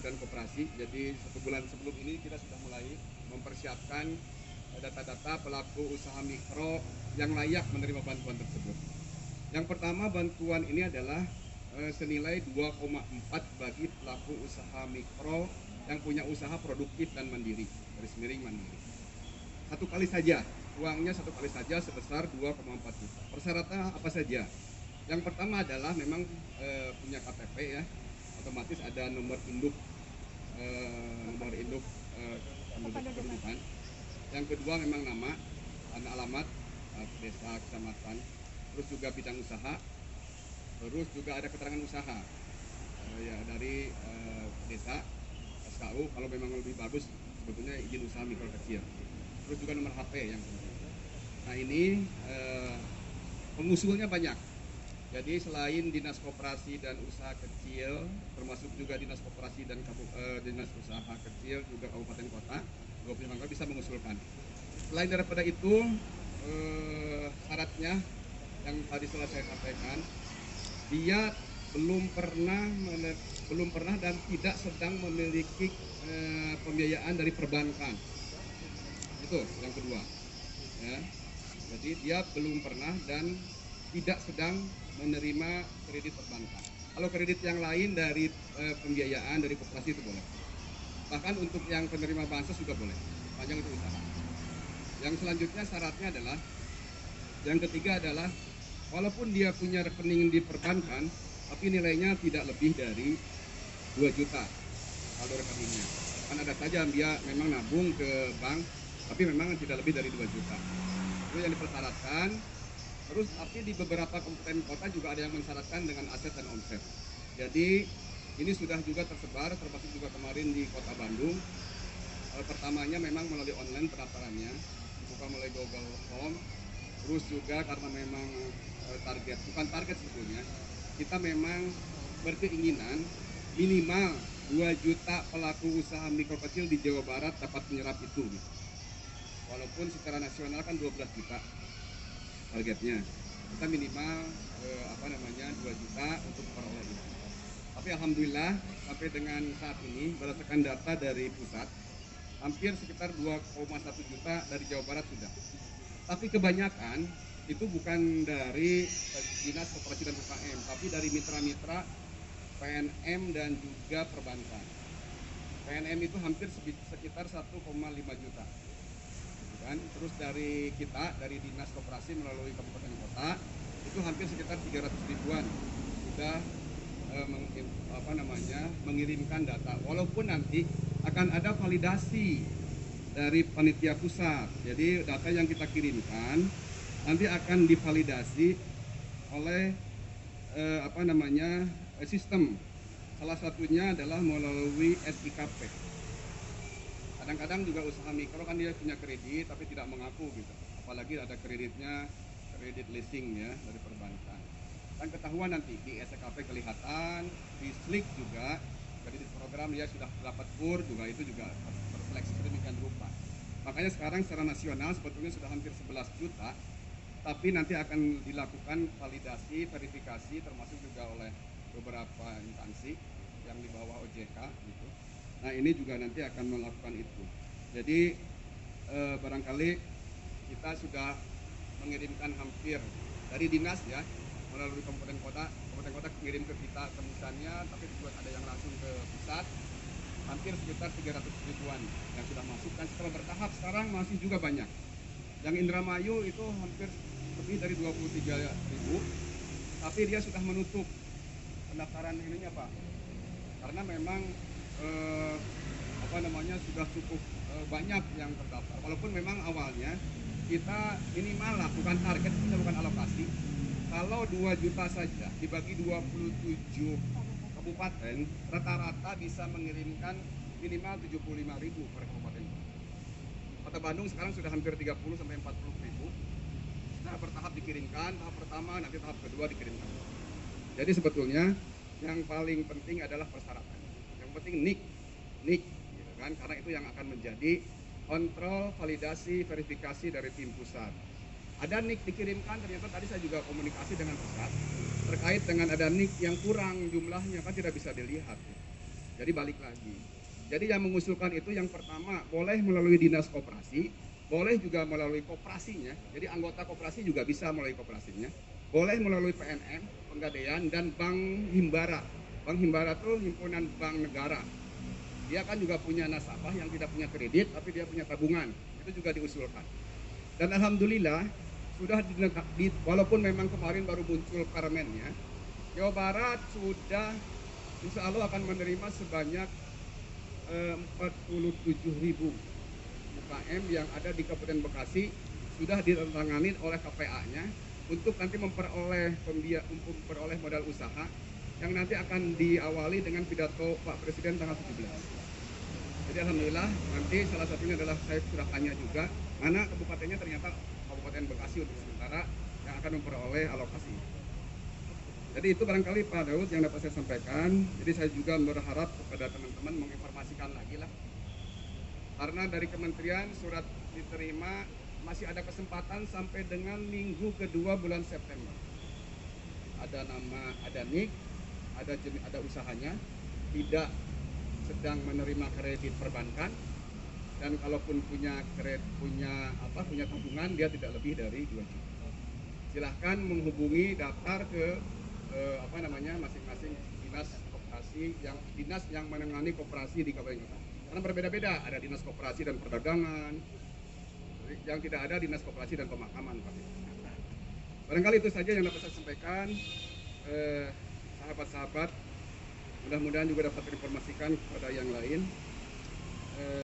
dan koperasi. Jadi 1 bulan sebelum ini kita sudah mulai mempersiapkan data-data pelaku usaha mikro yang layak menerima bantuan tersebut. Yang pertama, bantuan ini adalah senilai 2,4 bagi pelaku usaha mikro yang punya usaha produktif dan mandiri, garis miring mandiri. Satu kali saja, uangnya satu kali saja sebesar 2,4 juta. Persyaratan apa saja? Yang pertama adalah memang punya KTP ya, otomatis ada nomor induk kependudukan. Yang kedua memang nama, alamat, desa, kecamatan, terus juga bidang usaha, terus juga ada keterangan usaha ya dari desa, SKU, kalau memang lebih bagus sebetulnya izin usaha mikro kecil, terus juga nomor HP yang penting. Nah ini pengusulnya banyak. Jadi selain Dinas Koperasi dan Usaha Kecil, termasuk juga Dinas Koperasi dan Dinas Usaha Kecil, juga kabupaten kota, 25 kota bisa mengusulkan. Selain daripada itu, syaratnya yang tadi telah saya sampaikan, dia belum pernah dan tidak sedang memiliki pembiayaan dari perbankan. Itu yang kedua. Ya. Jadi dia belum pernah dan tidak sedang menerima kredit perbankan. Kalau kredit yang lain dari pembiayaan dari koperasi itu boleh. Bahkan untuk yang penerima bansos juga boleh, panjang itu usaha. Yang selanjutnya syaratnya adalah, yang ketiga adalah walaupun dia punya rekening di perbankan, tapi nilainya tidak lebih dari 2 juta kalau rekeningnya. Kan ada saja dia memang nabung ke bank, tapi memang tidak lebih dari 2 juta. Itu yang dipersyaratkan. Terus tapi di beberapa kabupaten kota juga ada yang mensyaratkan dengan aset dan omset. Jadi ini sudah juga tersebar, termasuk juga kemarin di Kota Bandung. Pertamanya memang melalui online pendaftarannya, bukan melalui Google Form. Terus juga karena memang bukan target sebetulnya, kita memang berkeinginan minimal 2 juta pelaku usaha mikro kecil di Jawa Barat dapat menyerap itu. Walaupun secara nasional kan 12 juta targetnya, kita minimal 2 juta untuk memperoleh itu. Tapi alhamdulillah sampai dengan saat ini berdasarkan data dari pusat, hampir sekitar 2,1 juta dari Jawa Barat sudah. Tapi kebanyakan itu bukan dari Dinas Koperasi dan UKM, tapi dari mitra-mitra PNM dan juga perbankan. PNM itu hampir sekitar 1,5 juta. Kan? Terus dari kita, dari Dinas Koperasi melalui kabupaten kota, itu hampir sekitar 300 ribuan sudah mengirimkan data. Walaupun nanti akan ada validasi dari panitia pusat. Jadi data yang kita kirimkan nanti akan divalidasi oleh sistem. Salah satunya adalah melalui SIKP. Kadang-kadang juga usaha mikro kan dia punya kredit tapi tidak mengaku gitu. Apalagi ada kreditnya, kredit leasing ya dari perbankan. Kan ketahuan nanti di SKP kelihatan, di SLIK juga kredit program dia sudah dapat KUR juga, itu juga terseleksi sedemikian rupa. Makanya sekarang secara nasional sebetulnya sudah hampir 11 juta, tapi nanti akan dilakukan validasi, verifikasi termasuk juga oleh beberapa instansi yang di bawah OJK gitu. Nah ini juga nanti akan melakukan itu. Jadi barangkali kita sudah mengirimkan hampir dari dinas ya, melalui kabupaten kota mengirim ke kita temusannya, tapi juga ada yang langsung ke pusat, hampir sekitar 300 ribuan yang sudah masuk, dan setelah bertahap sekarang masih juga banyak. Yang Indramayu itu hampir lebih dari 23 ribu, tapi dia sudah menutup pendaftaran ininya Pak, karena memang sudah cukup banyak yang terdaftar. Walaupun memang awalnya kita minimal lah, bukan target, kita bukan alokasi. Kalau 2 juta saja dibagi 27 kabupaten, rata-rata bisa mengirimkan minimal 75 ribu per kabupaten. Kota Bandung sekarang sudah hampir 30 sampai 40 ribu. Nah, bertahap dikirimkan, tahap pertama, nanti tahap kedua dikirimkan. Jadi sebetulnya yang paling penting adalah persyaratan. Yang penting NIK, gitu kan? Karena itu yang akan menjadi kontrol, validasi, verifikasi dari tim pusat. Ada NIK dikirimkan, ternyata tadi saya juga komunikasi dengan pusat terkait dengan ada NIK yang kurang jumlahnya, kan tidak bisa dilihat. Jadi balik lagi. Jadi yang mengusulkan itu yang pertama boleh melalui dinas koperasi, boleh juga melalui koperasinya. Jadi anggota koperasi juga bisa melalui koperasinya. Boleh melalui PNM, Penggadaian, dan Bank Himbara. Bank Himbara itu himpunan bank negara. Dia kan juga punya nasabah yang tidak punya kredit, tapi dia punya tabungan. Itu juga diusulkan. Dan alhamdulillah sudah walaupun memang kemarin baru muncul permennya, Jawa Barat sudah insya Allah akan menerima sebanyak 47.000 UKM yang ada di Kabupaten Bekasi sudah ditandatangani oleh KPA-nya untuk nanti memperoleh modal usaha yang nanti akan diawali dengan pidato Pak Presiden tanggal 17. Jadi alhamdulillah nanti salah satunya adalah saya sudah tanya juga mana kabupatennya, ternyata Kabupaten Bekasi untuk sementara yang akan memperoleh alokasi. Jadi itu barangkali Pak Daud yang dapat saya sampaikan. Jadi saya juga berharap kepada teman-teman menginformasikan lagi lah. Karena dari kementerian surat diterima masih ada kesempatan sampai dengan minggu kedua bulan September. Ada nama, ada NIK, ada usahanya, tidak sedang menerima kredit perbankan, dan kalaupun punya tabungan dia tidak lebih dari 2 juta. Silahkan menghubungi daftar ke masing-masing dinas yang menangani koperasi di Kabupaten Kota. Karena berbeda-beda, ada dinas koperasi dan perdagangan, yang tidak ada dinas koperasi dan pemakaman. Barangkali itu saja yang dapat saya sampaikan, sahabat-sahabat. Mudah-mudahan juga dapat diinformasikan kepada yang lain.